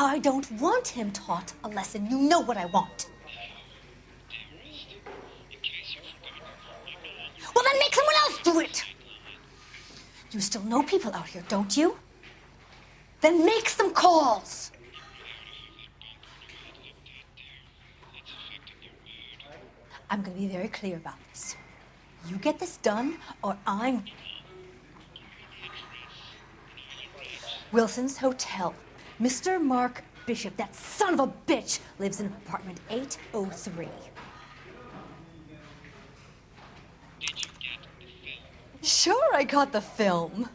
I don't want him taught a lesson. You know what I want. Well, then make someone else do it. You still know people out here, don't you? Then make some calls. I'm going to be very clear about this. You get this done, or I'm... Wilson's Hotel. Mr. Mark Bishop, that son of a bitch, lives in apartment 803. Did you get the film? Sure, I got the film.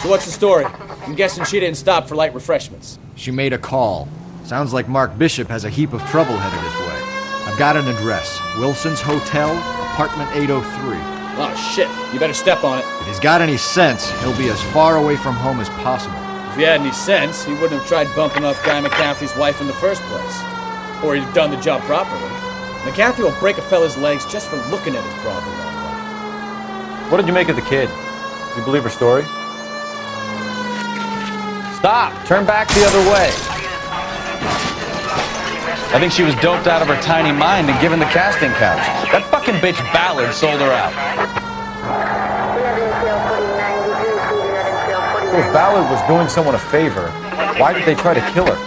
So what's the story? I'm guessing she didn't stop for light refreshments. She made a call. Sounds like Mark Bishop has a heap of trouble headed his way. I've got an address. Wilson's Hotel, apartment 803. Oh shit, you better step on it. If he's got any sense, he'll be as far away from home as possible. If he had any sense, he wouldn't have tried bumping off Guy McCaffrey's wife in the first place. Or he'd have done the job properly. McCaffrey will break a fella's legs just for looking at his broad the wrong way. What did you make of the kid? You believe her story? Stop! Turn back the other way. I think she was doped out of her tiny mind and given the casting couch. That fucking bitch Ballard sold her out. So if Ballard was doing someone a favor, why did they try to kill her?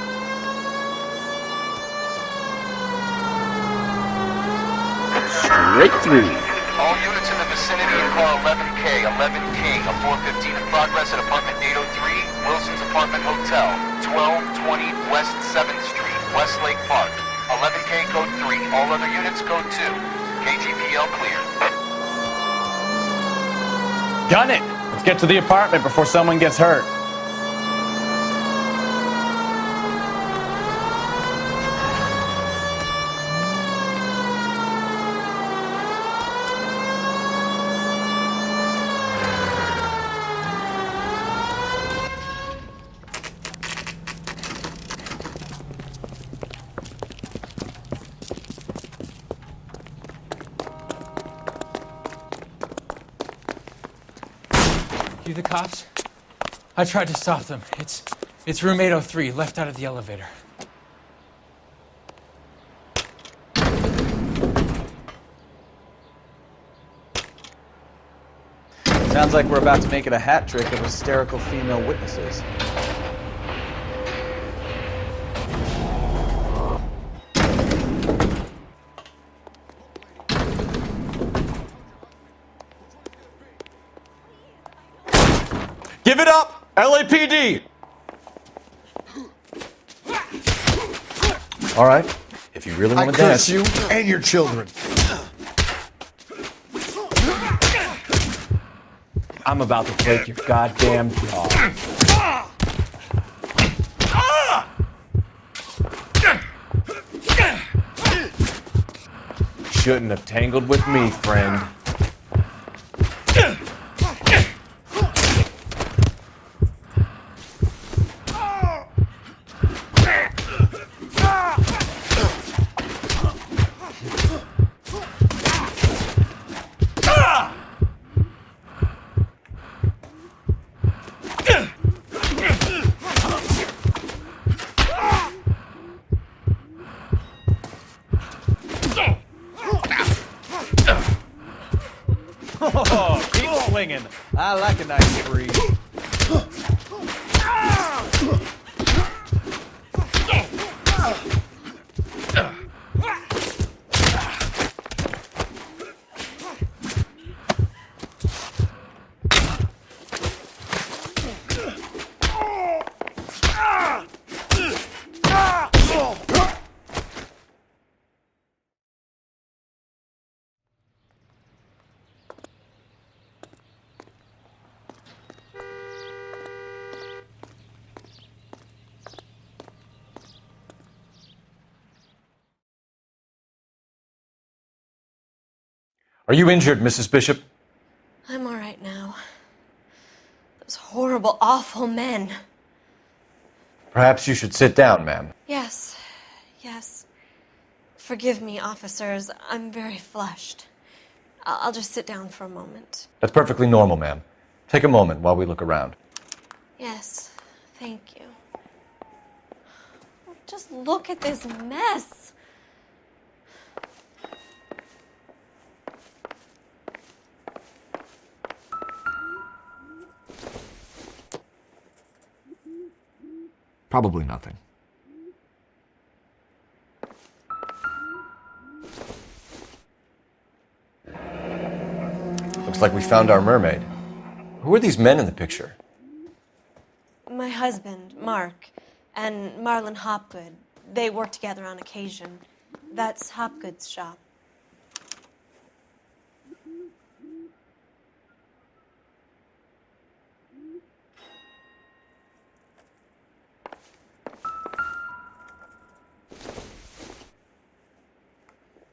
Straight through. All units in the vicinity of car 11K, 11 King, a 415 in progress at apartment 803, Wilson's Apartment Hotel, 1220 West 7th Street, Westlake Park. 11K code 3, all other units code 2. KGPL clear. Gun it! Let's get to the apartment before someone gets hurt. You the cops? I tried to stop them. It's room 803, left out of the elevator. Sounds like we're about to make it a hat trick of hysterical female witnesses. Give it up! LAPD! All right, if you really want to dance... you and your children. I'm about to break your goddamn jaw. Shouldn't have tangled with me, friend. Oh, keep swinging. I like a nice freeze. Are you injured, Mrs. Bishop? I'm all right now. Those horrible, awful men. Perhaps you should sit down, ma'am. Yes, yes. Forgive me, officers. I'm very flushed. I'll just sit down for a moment. That's perfectly normal, ma'am. Take a moment while we look around. Yes, thank you. Just look at this mess. Probably nothing. Looks like we found our mermaid. Who are these men in the picture? My husband, Mark, and Marlon Hopgood. They work together on occasion. That's Hopgood's shop.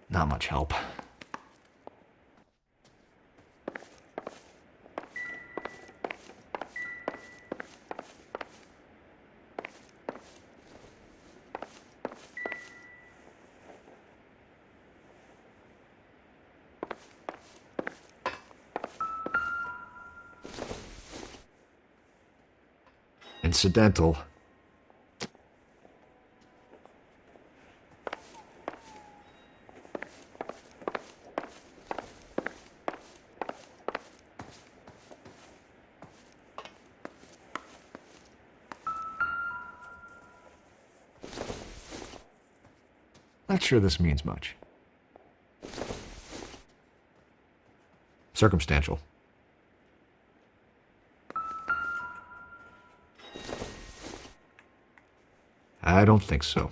Not much help. Incidental. Not sure this means much. Circumstantial. I don't think so.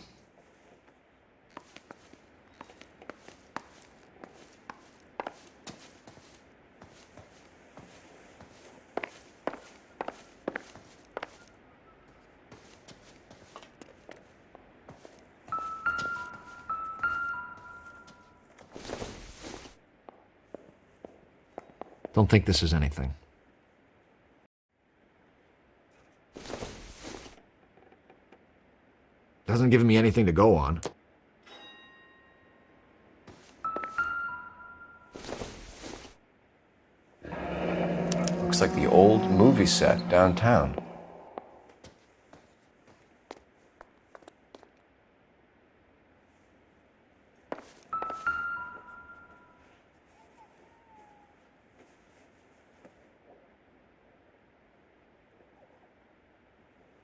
Don't think this is anything. Doesn't give me anything to go on. Looks like the old movie set downtown.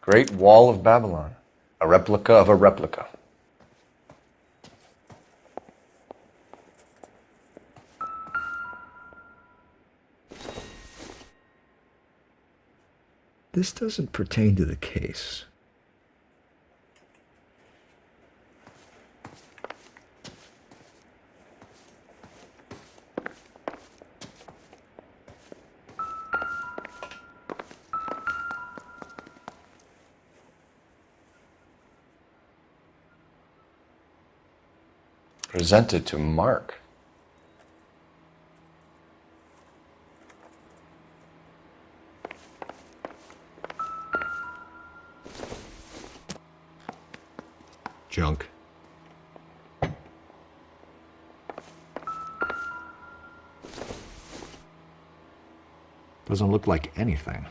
Great Wall of Babylon. A replica of a replica. This doesn't pertain to the case. Presented to Mark. Junk. Doesn't look like anything.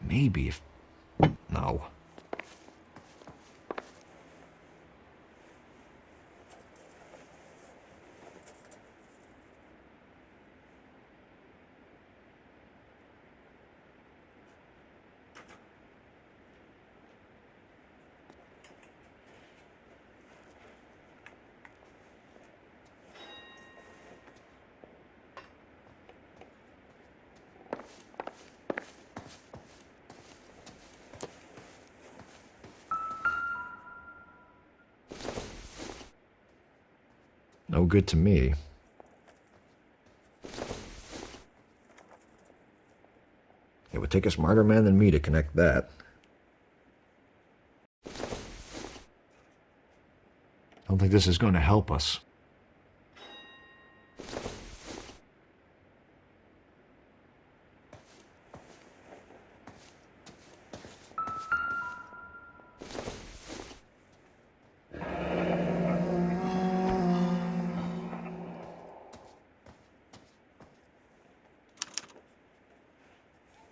Maybe if... No. No good to me. It would take a smarter man than me to connect that. I don't think this is going to help us.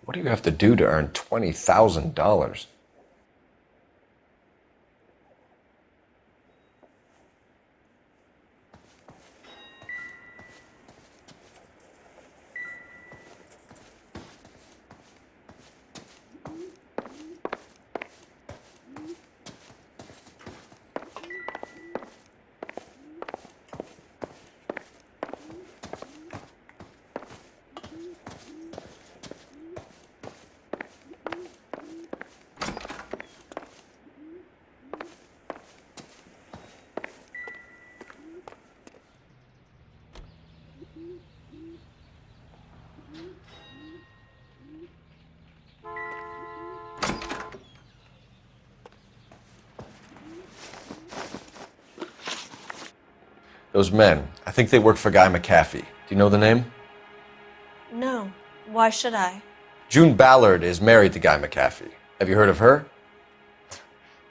What do you have to do to earn $20,000? Those men, I think they work for Guy McAfee. Do you know the name? No. Why should I? June Ballard is married to Guy McAfee. Have you heard of her?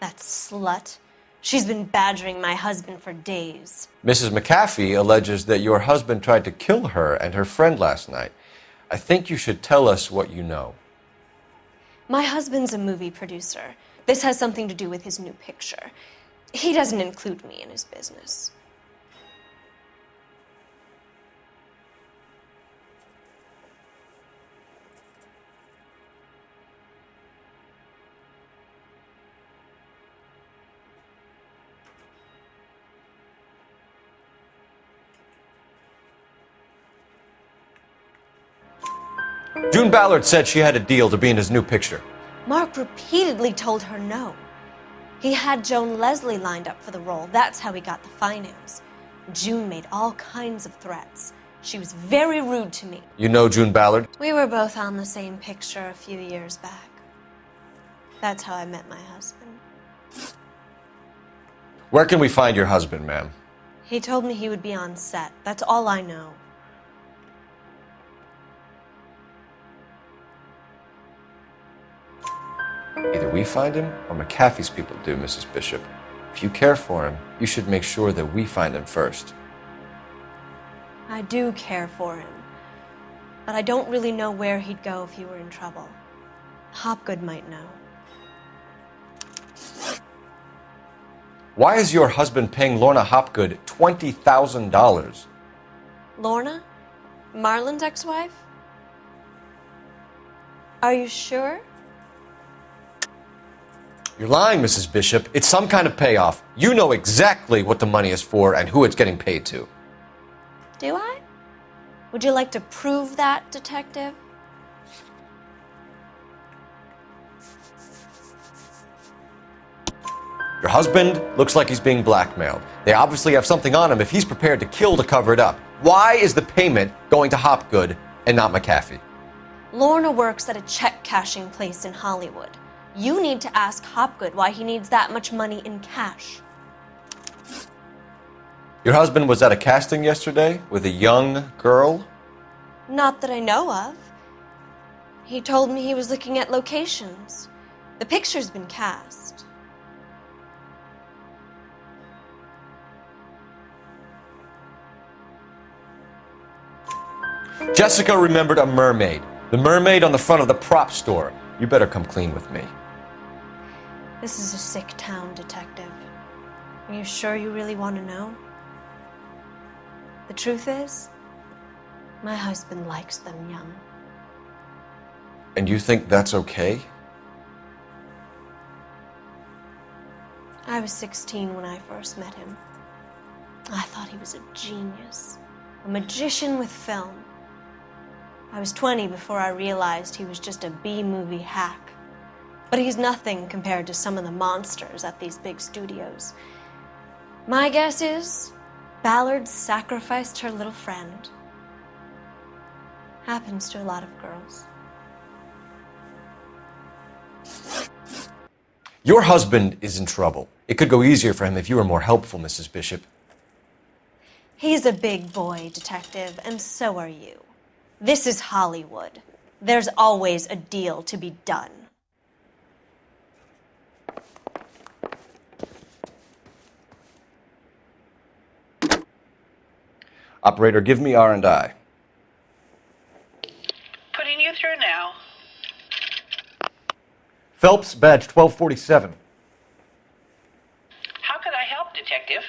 That slut. She's been badgering my husband for days. Mrs. McAfee alleges that your husband tried to kill her and her friend last night. I think you should tell us what you know. My husband's a movie producer. This has something to do with his new picture. He doesn't include me in his business. June Ballard said she had a deal to be in his new picture. Mark repeatedly told her no. He had Joan Leslie lined up for the role. That's how he got the finance. June made all kinds of threats. She was very rude to me. You know June Ballard? We were both on the same picture a few years back. That's how I met my husband. Where can we find your husband, ma'am? He told me he would be on set. That's all I know. Either we find him or McAfee's people do, Mrs. Bishop. If you care for him, you should make sure that we find him first. I do care for him, but I don't really know where he'd go if he were in trouble. Hopgood might know. Why is your husband paying Lorna Hopgood $20,000? Lorna? Marlon's ex-wife? Are you sure? You're lying, Mrs. Bishop. It's some kind of payoff. You know exactly what the money is for and who it's getting paid to. Do I? Would you like to prove that, detective? Your husband looks like he's being blackmailed. They obviously have something on him if he's prepared to kill to cover it up. Why is the payment going to Hopgood and not McAfee? Lorna works at a check-cashing place in Hollywood. You need to ask Hopgood why he needs that much money in cash. Your husband was at a casting yesterday with a young girl? Not that I know of. He told me he was looking at locations. The picture's been cast. Jessica remembered a mermaid. The mermaid on the front of the prop store. You better come clean with me. This is a sick town, detective. Are you sure you really want to know? The truth is, my husband likes them young. And you think that's okay? I was 16 when I first met him. I thought he was a genius, a magician with film. I was 20 before I realized he was just a B-movie hack. But he's nothing compared to some of the monsters at these big studios. My guess is Ballard sacrificed her little friend. Happens to a lot of girls. Your husband is in trouble. It could go easier for him if you were more helpful, Mrs. Bishop. He's a big boy, Detective, and so are you. This is Hollywood. There's always a deal to be done. Operator, give me R&I. Putting you through now. Phelps, badge 1247. How could I help, Detective?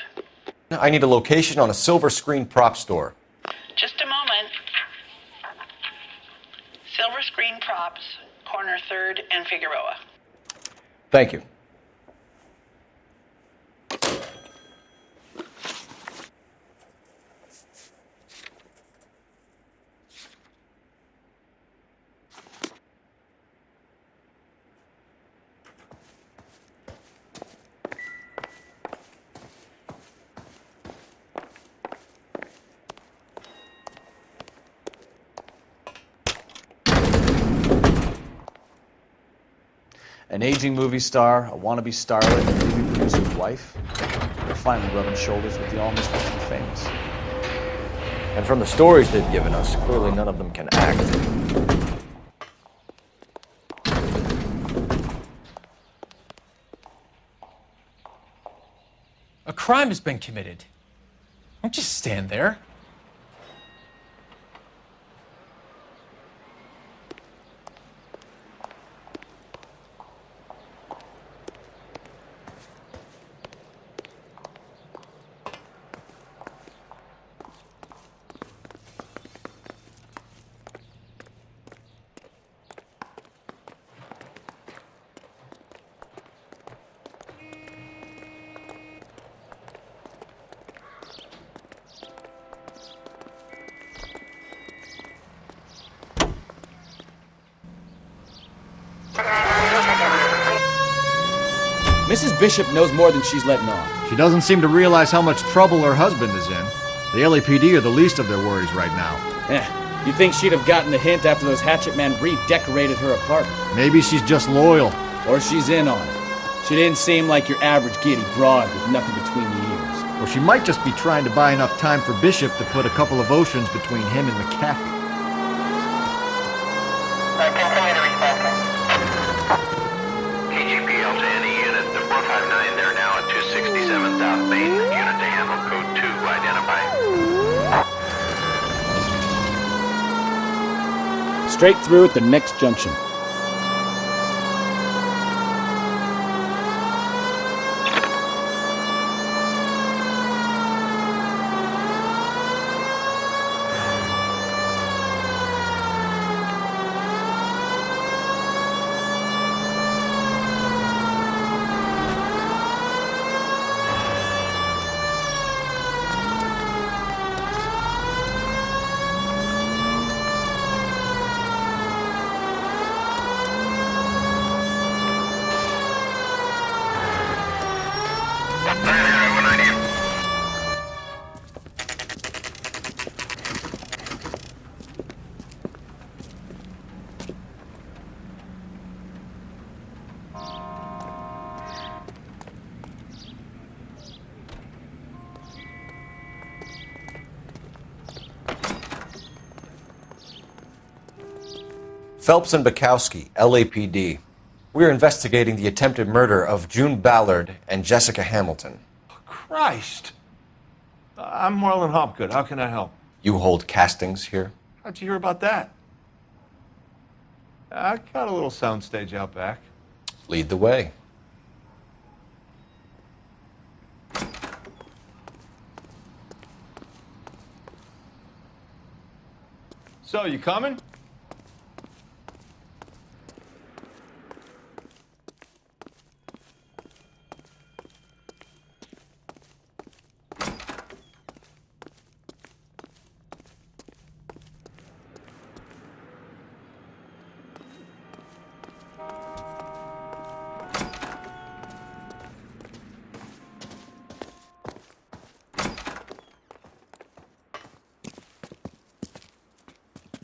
I need a location on a silver screen prop store. Just a moment. Silver Screen Props, corner 3rd and Figueroa. Thank you. An aging movie star, a wannabe starlet, and a movie producer's wife. They're finally rubbing shoulders with the almost too famous. And from the stories they've given us, clearly none of them can act. A crime has been committed. Don't just stand there. Mrs. Bishop knows more than she's letting on. She doesn't seem to realize how much trouble her husband is in. The LAPD are the least of their worries right now. You'd think she'd have gotten the hint after those hatchet men redecorated her apartment. Maybe she's just loyal. Or she's in on it. She didn't seem like your average giddy broad with nothing between the ears. Or she might just be trying to buy enough time for Bishop to put a couple of oceans between him and McAfee. Continue to respond. KGPL to any unit. The 459, they're now at 267 South Main. Unit to handle code 2, identified. Straight through at the next junction. Phelps and Bukowski, LAPD. We're investigating the attempted murder of June Ballard and Jessica Hamilton. Christ. I'm Marlon Hopgood. How can I help? You hold castings here? How'd you hear about that? I got a little soundstage out back. Lead the way. So, you coming?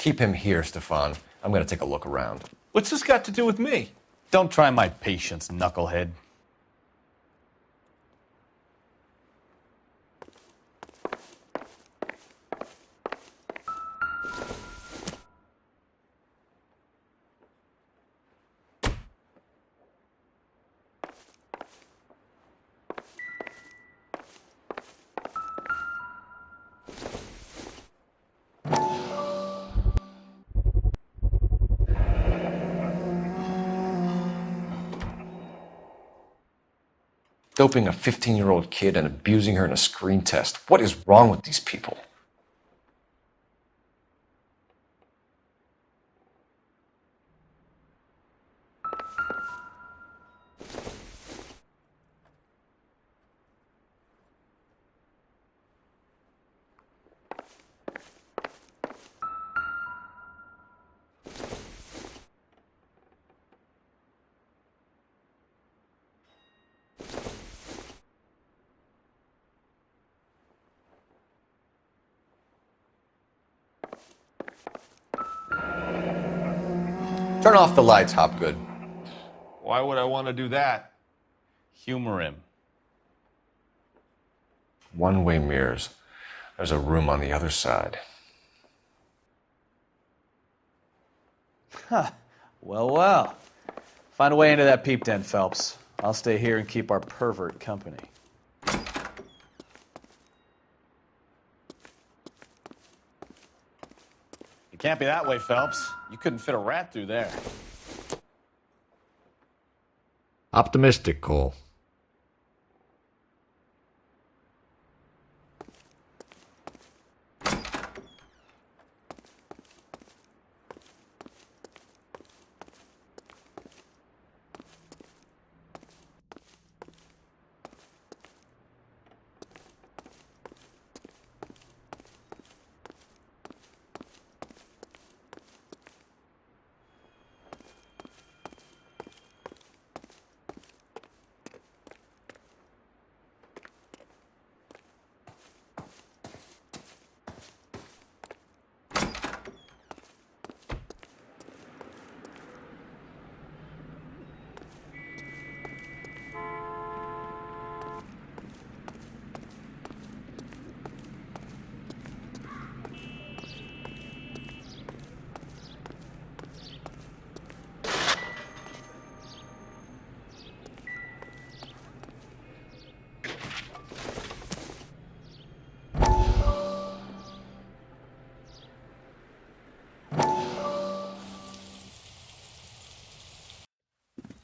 Keep him here, Stefan. I'm gonna take a look around. What's this got to do with me? Don't try my patience, knucklehead. Doping a 15-year-old kid and abusing her in a screen test. What is wrong with these people? Turn off the lights, Hopgood. Why would I want to do that? Humor him. One-way mirrors. There's a room on the other side. Huh. Well. Find a way into that peep den, Phelps. I'll stay here and keep our pervert company. It can't be that way, Phelps. You couldn't fit a rat through there. Optimistic, Cole.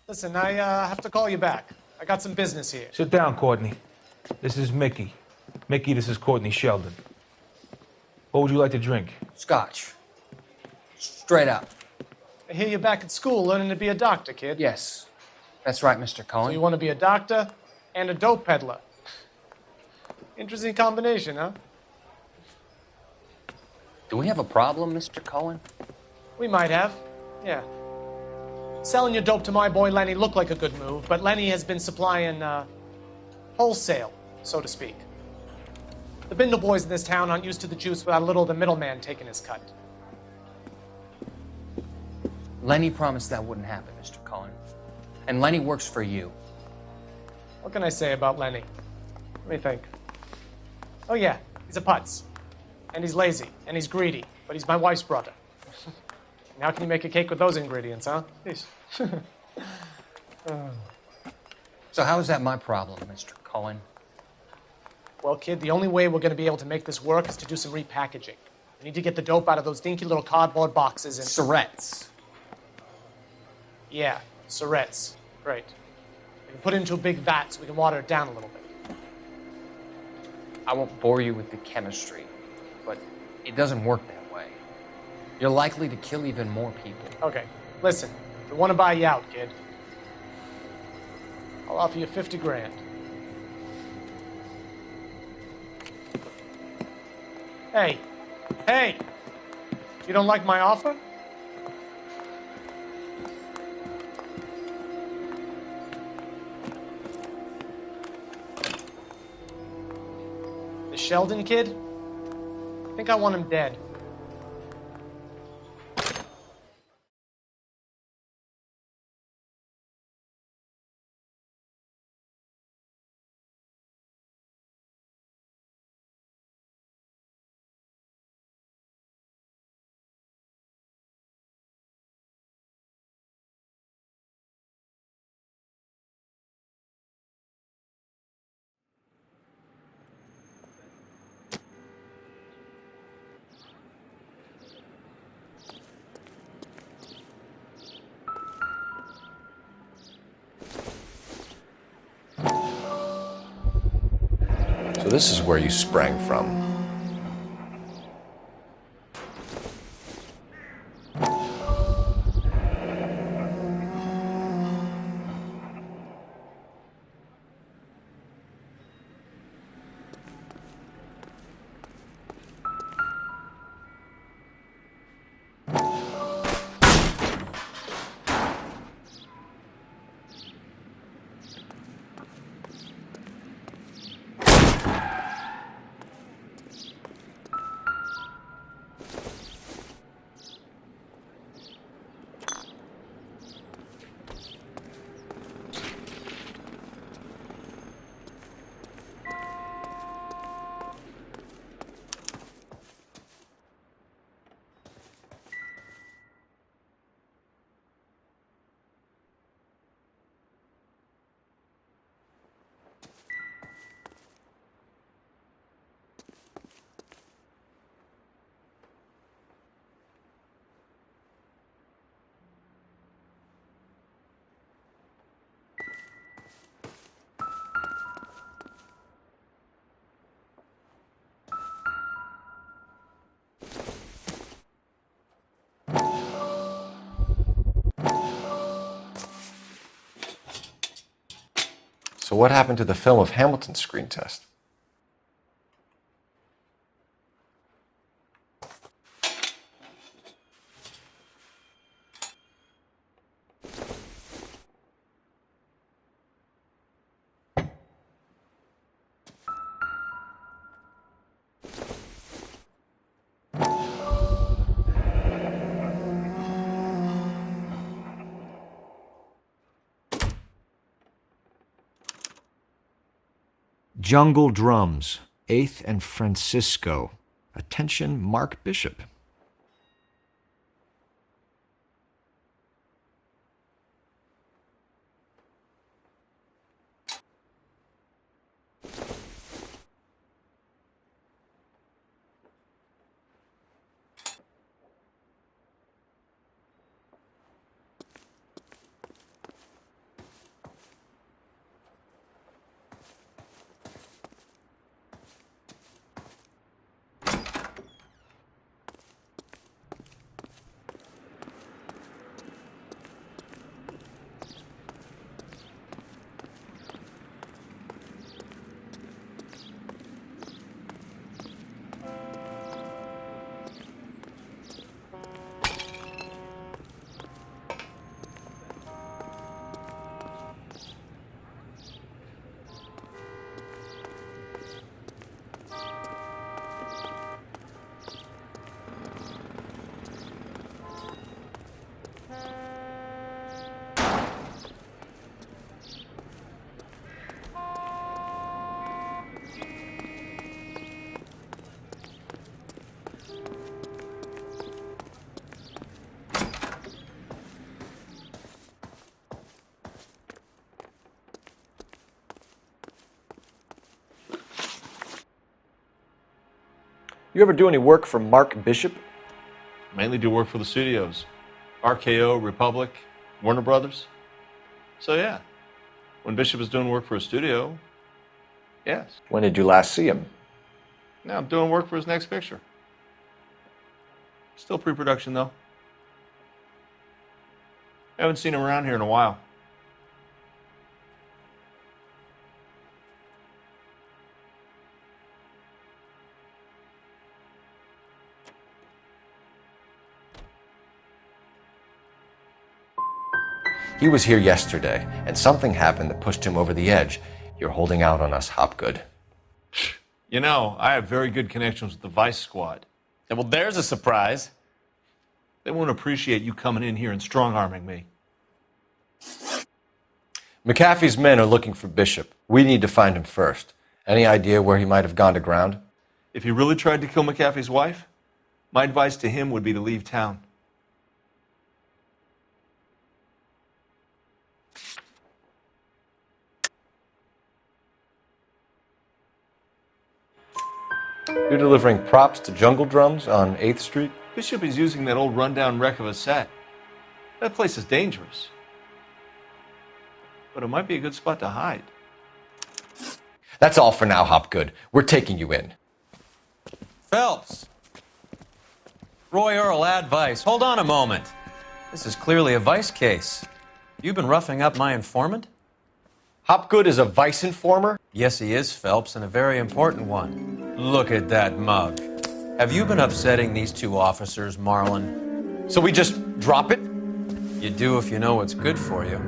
Listen, I have to call you back. I got some business here. Sit down, Courtney. This is Mickey. Mickey, this is Courtney Sheldon. What would you like to drink? Scotch. Straight up. I hear you're back at school learning to be a doctor, kid. Yes. That's right, Mr. Cohen. So you want to be a doctor and a dope peddler. Interesting combination, huh? Do we have a problem, Mr. Cohen? We might have, yeah. Selling your dope to my boy Lenny looked like a good move, but Lenny has been supplying, wholesale, so to speak. The Bindle boys in this town aren't used to the juice without a little of the middleman taking his cut. Lenny promised that wouldn't happen, Mr. Cohen. And Lenny works for you. What can I say about Lenny? Let me think. Oh yeah, he's a putz. And he's lazy, and he's greedy, but he's my wife's brother. And how can you make a cake with those ingredients, huh? So how is that my problem, Mr. Cohen? Well, kid, the only way we're going to be able to make this work is to do some repackaging. We need to get the dope out of those dinky little cardboard boxes and... Surrettes. Yeah, Surrettes. Great. We can put it into a big vat so we can water it down a little bit. I won't bore you with the chemistry, but it doesn't work that way. You're likely to kill even more people. Okay, listen. We want to buy you out, kid. I'll offer you 50 grand. Hey. Hey! You don't like my offer? The Sheldon kid? I think I want him dead. So this is where you sprang from. So what happened to the film of Hamilton's screen test? Jungle Drums, 8th and Francisco. Attention, Mark Bishop. You ever do any work for Mark Bishop? Mainly do work for the studios. RKO, Republic, Warner Brothers. So yeah, when Bishop is doing work for a studio, yes. When did you last see him? Now I'm doing work for his next picture. Still pre-production though. Haven't seen him around here in a while. He was here yesterday, and something happened that pushed him over the edge. You're holding out on us, Hopgood. You know, I have very good connections with the Vice Squad. Well, there's a surprise. They won't appreciate you coming in here and strong-arming me. McAfee's men are looking for Bishop. We need to find him first. Any idea where he might have gone to ground? If he really tried to kill McAfee's wife, my advice to him would be to leave town. You're delivering props to Jungle Drums on 8th Street? Bishop is using that old rundown wreck of a set. That place is dangerous. But it might be a good spot to hide. That's all for now, Hopgood. We're taking you in. Phelps. Roy Earl, advice. Hold on a moment. This is clearly a vice case. You've been roughing up my informant? Hopgood is a vice informer? Yes, he is, Phelps, and a very important one. Look at that mug. Have you been upsetting these two officers, Marlon? So we just drop it? You do if you know what's good for you.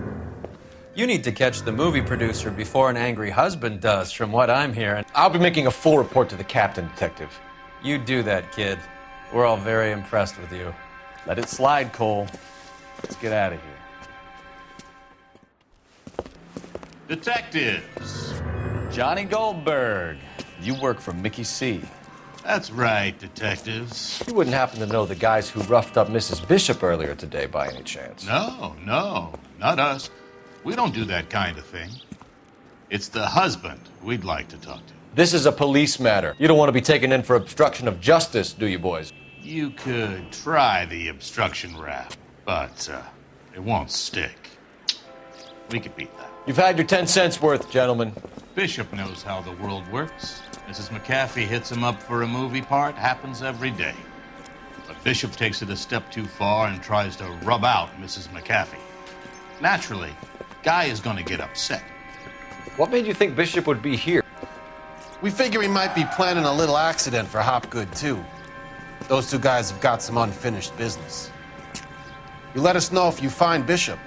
You need to catch the movie producer before an angry husband does, from what I'm hearing. I'll be making a full report to the captain, Detective. You do that, kid. We're all very impressed with you. Let it slide, Cole. Let's get out of here. Detectives. Johnny Goldberg. You work for Mickey C. That's right, detectives. You wouldn't happen to know the guys who roughed up Mrs. Bishop earlier today by any chance? No, not us. We don't do that kind of thing. It's the husband we'd like to talk to. This is a police matter. You don't want to be taken in for obstruction of justice, do you, boys? You could try the obstruction rap, but it won't stick. We could beat that. You've had your 10 cents worth, gentlemen. Bishop knows how the world works. Mrs. McAfee hits him up for a movie part. Happens every day. But Bishop takes it a step too far and tries to rub out Mrs. McAfee. Naturally, Guy is going to get upset. What made you think Bishop would be here? We figure he might be planning a little accident for Hopgood, too. Those two guys have got some unfinished business. You let us know if you find Bishop.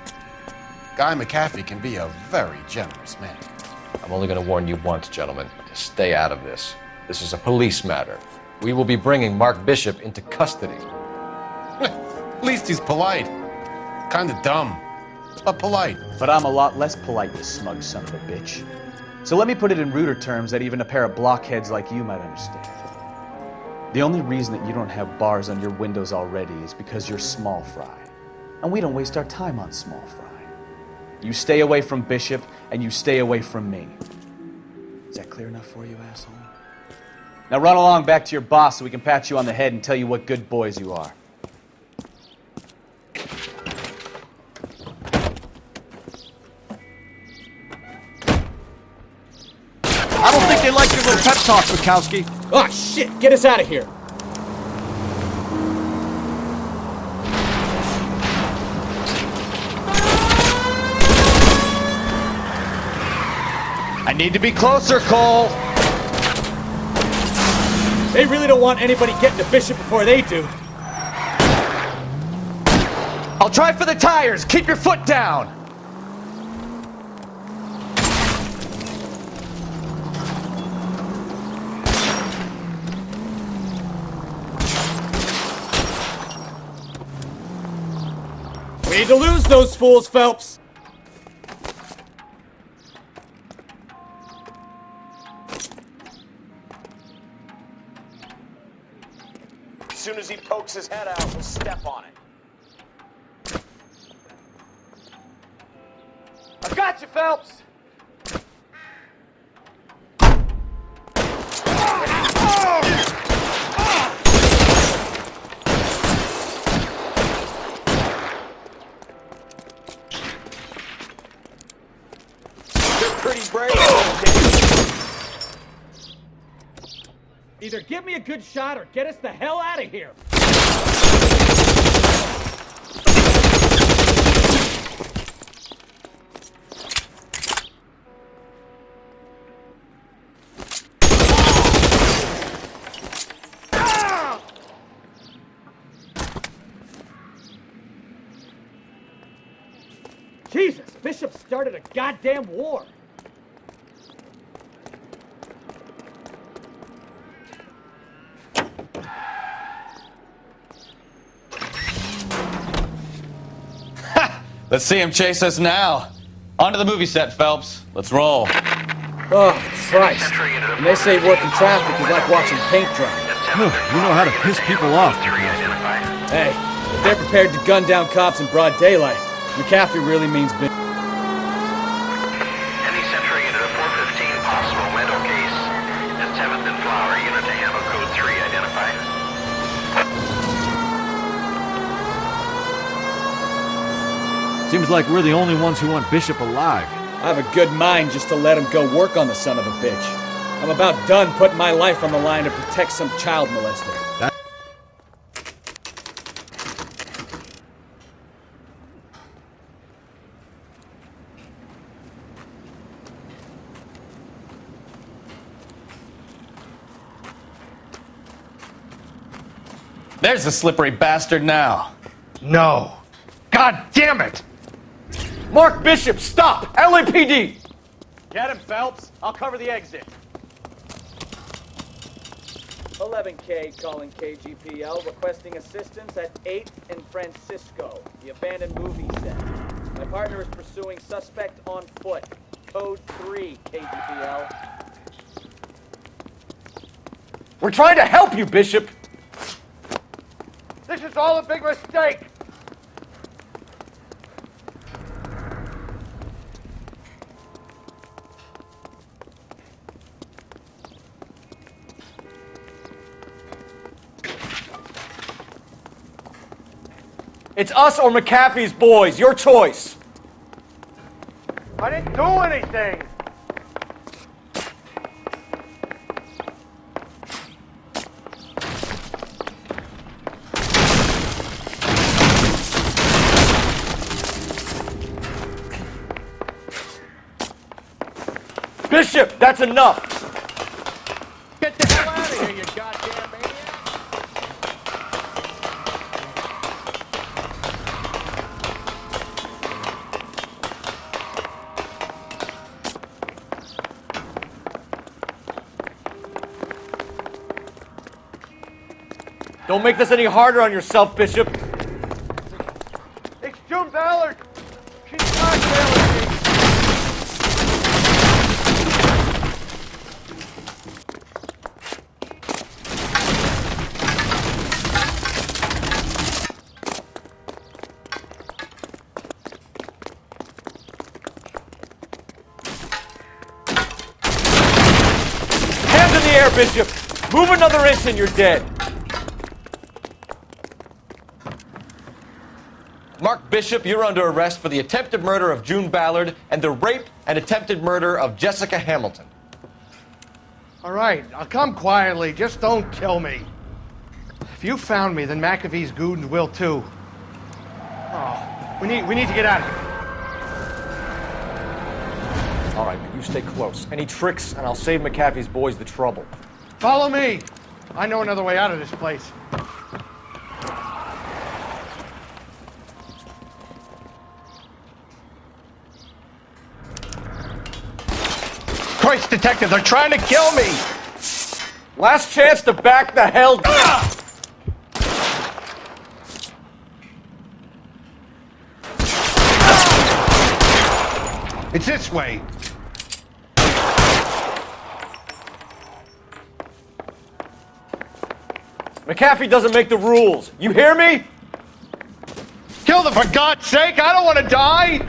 Guy McAfee can be a very generous man. I'm only going to warn you once, gentlemen, to stay out of this. This is a police matter. We will be bringing Mark Bishop into custody. At least he's polite. Kinda dumb, but polite. But I'm a lot less polite, you smug son of a bitch. So let me put it in ruder terms that even a pair of blockheads like you might understand. The only reason that you don't have bars on your windows already is because you're small fry. And we don't waste our time on small fry. You stay away from Bishop, and you stay away from me. Is that clear enough for you, asshole? Now run along back to your boss so we can pat you on the head and tell you what good boys you are. I don't think they like your little pep talk, Bukowski. Oh, shit! Get us out of here! I need to be closer, Cole! They really don't want anybody getting to Bishop before they do. I'll try for the tires! Keep your foot down! We need to lose those fools, Phelps! As soon as he pokes his head out, we'll step on it. I got you, Phelps! You're pretty brave. Either give me a good shot or get us the hell out of here! Jesus, Bishop started a goddamn war! Let's see him chase us now. Onto the movie set, Phelps. Let's roll. Oh, Christ. And they say working traffic is like watching paint dry. You know how to piss people off. Hey, if they're prepared to gun down cops in broad daylight, McAfee really means business. Any Century unit of 415, possible rental case. At 7th and Flower, unit to handle code 3 identified. Seems like we're the only ones who want Bishop alive. I have a good mind just to let him go work on the son of a bitch. I'm about done putting my life on the line to protect some child molester. There's the slippery bastard now. No. God damn it! Mark Bishop, stop! LAPD! Get him, Phelps. I'll cover the exit. 11K calling KGPL, requesting assistance at 8th and Francisco, the abandoned movie set. My partner is pursuing suspect on foot. Code 3, KGPL. We're trying to help you, Bishop! This is all a big mistake! It's us or McAfee's boys. Your choice. I didn't do anything! Bishop, that's enough! Get the hell out of here, you goddamn maniac! Don't make this any harder on yourself, Bishop. It's June Ballard! She's blackmailing me! Hands in the air, Bishop! Move another inch and you're dead. Mark Bishop, you're under arrest for the attempted murder of June Ballard and the rape and attempted murder of Jessica Hamilton. All right, I'll come quietly. Just don't kill me. If you found me, then McAfee's goons will too. Oh, we need to get out of here. All right, but you stay close. Any tricks, and I'll save McAfee's boys the trouble. Follow me. I know another way out of this place. Christ, detective, they're trying to kill me! Last chance to back the hell down! It's this way. McAfee doesn't make the rules. You hear me? Kill them, for God's sake! I don't want to die!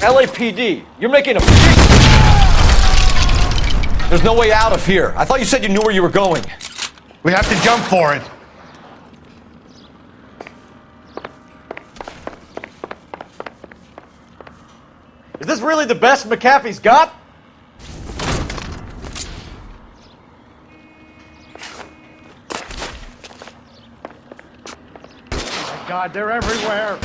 LAPD, you're making a... There's no way out of here. I thought you said you knew where you were going. We have to jump for it. Is this really the best McAfee's got? Oh my God, they're everywhere.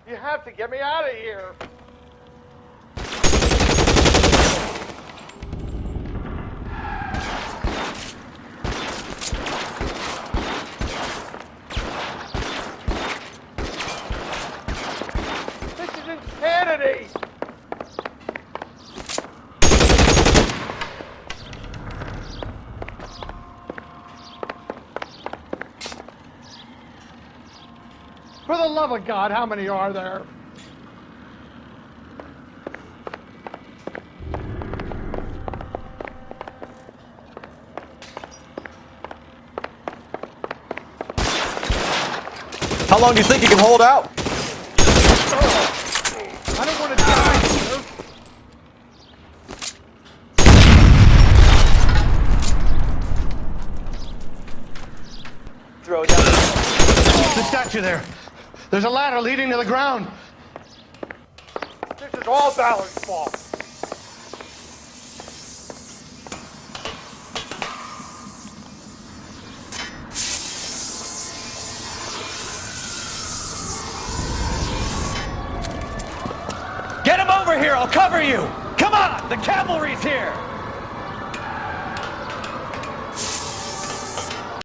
You have to get me out of here. This is insanity. For the love of God, how many are there? How long do you think you can hold out? I don't want to die, sir. Throw down. The statue there. There's a ladder leading to the ground. This is all Ballard's fault. Get him over here! I'll cover you! Come on! The cavalry's here!